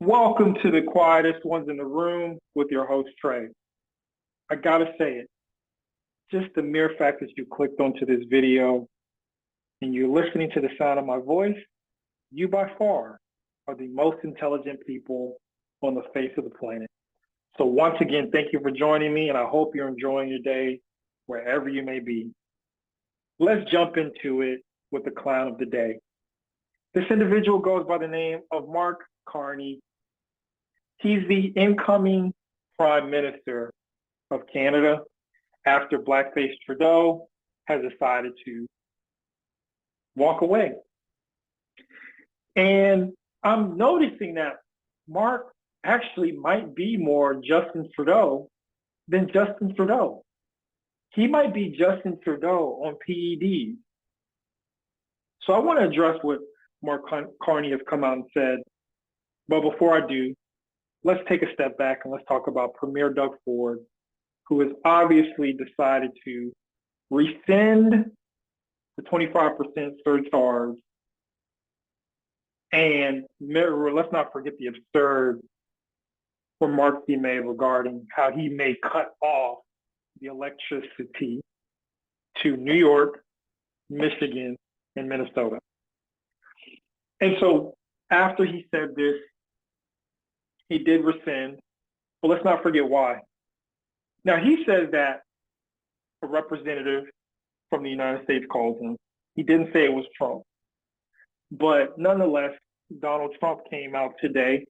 Welcome to the quietest ones in the room with your host, Trey. I gotta say it, just the mere fact that you clicked onto this video and you're listening to the sound of my voice, you by far are the most intelligent people on the face of the planet. So once again, thank you for joining me, and I hope you're enjoying your day wherever you may be. Let's jump into it with the clown of the day. This individual goes by the name of Mark Carney. He's the incoming Prime Minister of Canada after Blackface Trudeau has decided to walk away. And I'm noticing that Mark actually might be more Justin Trudeau than Justin Trudeau. He might be Justin Trudeau on PEDs. So I want to address what Mark Carney has come out and said. But before I do, let's take a step back and let's talk about Premier Doug Ford, who has obviously decided to rescind the 25% surcharge. And let's not forget the absurd remarks he made regarding how he may cut off the electricity to New York, Michigan, and Minnesota. And so after he said this, he did rescind, but let's not forget why. Now, he says that a representative from the United States called him. He didn't say it was Trump. But nonetheless, Donald Trump came out today,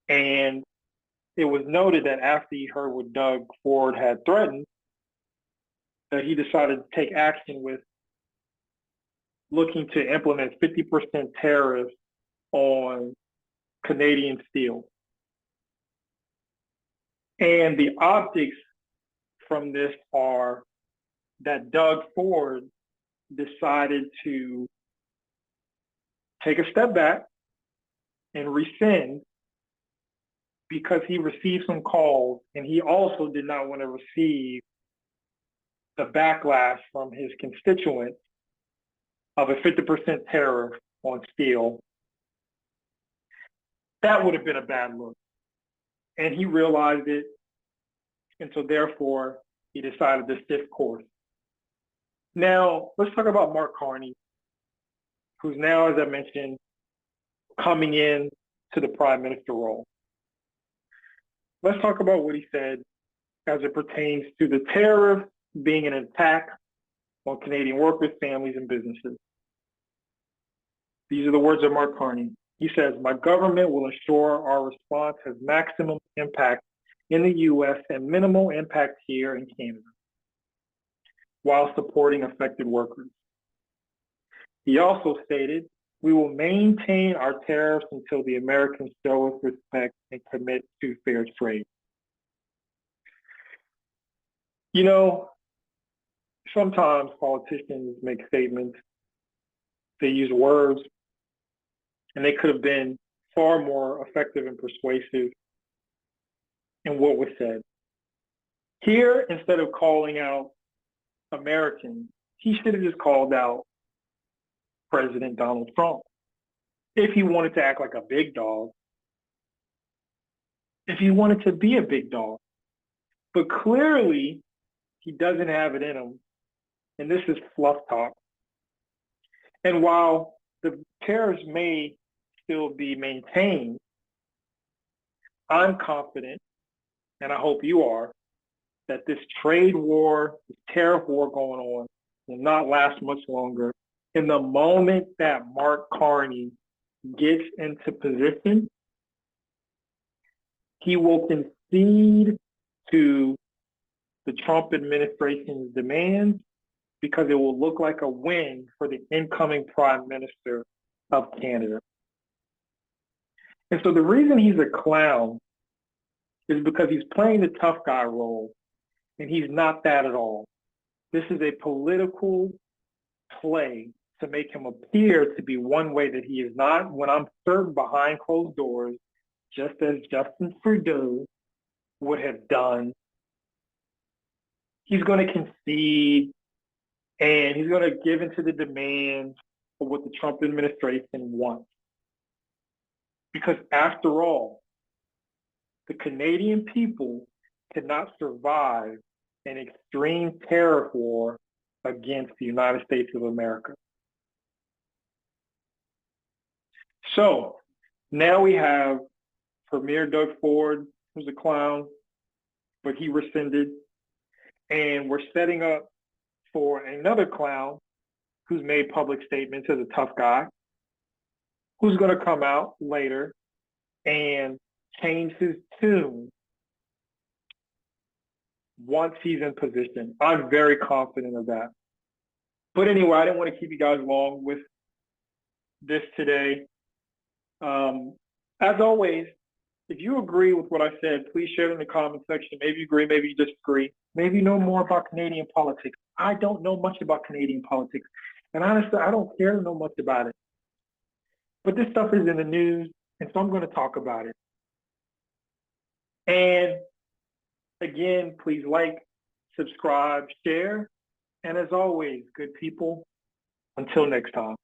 and it was noted that after he heard what Doug Ford had threatened, that he decided to take action with looking to implement 50% tariffs on Canadian steel. And the optics from this are that Doug Ford decided to take a step back and rescind because he received some calls, and he also did not want to receive the backlash from his constituents of a 50% tariff on steel. That would have been a bad look. And he realized it, and so therefore he decided to shift course. Now, let's talk about Mark Carney, who's now, as I mentioned, coming in to the Prime Minister role. Let's talk about what he said as it pertains to the tariff being an attack on Canadian workers, families, and businesses. These are the words of Mark Carney. He says, "My government will ensure our response has maximum impact in the U.S. and minimal impact here in Canada, while supporting affected workers." He also stated, "We will maintain our tariffs until the Americans show us respect and commit to fair trade." You know, sometimes politicians make statements, they use words, and they could have been far more effective and persuasive in what was said. Here, instead of calling out Americans, he should have just called out President Donald Trump. If he wanted to act like a big dog, if he wanted to be a big dog. But clearly, he doesn't have it in him, and this is fluff talk. And while the tariffs may still be maintained, I'm confident, and I hope you are, that this trade war, this tariff war going on will not last much longer. In the moment that Mark Carney gets into position, he will concede to the Trump administration's demands because it will look like a win for the incoming Prime Minister of Canada. And so the reason he's a clown is because he's playing the tough guy role, and he's not that at all. This is a political play to make him appear to be one way that he is not, when I'm certain behind closed doors, just as Justin Trudeau would have done. He's going to concede, and he's going to give into the demands of what the Trump administration wants. Because after all, the Canadian people cannot survive an extreme tariff war against the United States of America. So now we have Premier Doug Ford, who's a clown, but he rescinded. And we're setting up for another clown who's made public statements as a tough guy, who's going to come out later and change his tune once he's in position. I'm very confident of that. But anyway, I didn't want to keep you guys long with this today. As always, if you agree with what I said, please share it in the comment section. Maybe you agree, maybe you disagree. Maybe you know more about Canadian politics. I don't know much about Canadian politics. And honestly, I don't care to know much about it. But this stuff is in the news, and so I'm going to talk about it. And again, please like, subscribe, share. And as always, good people, until next time.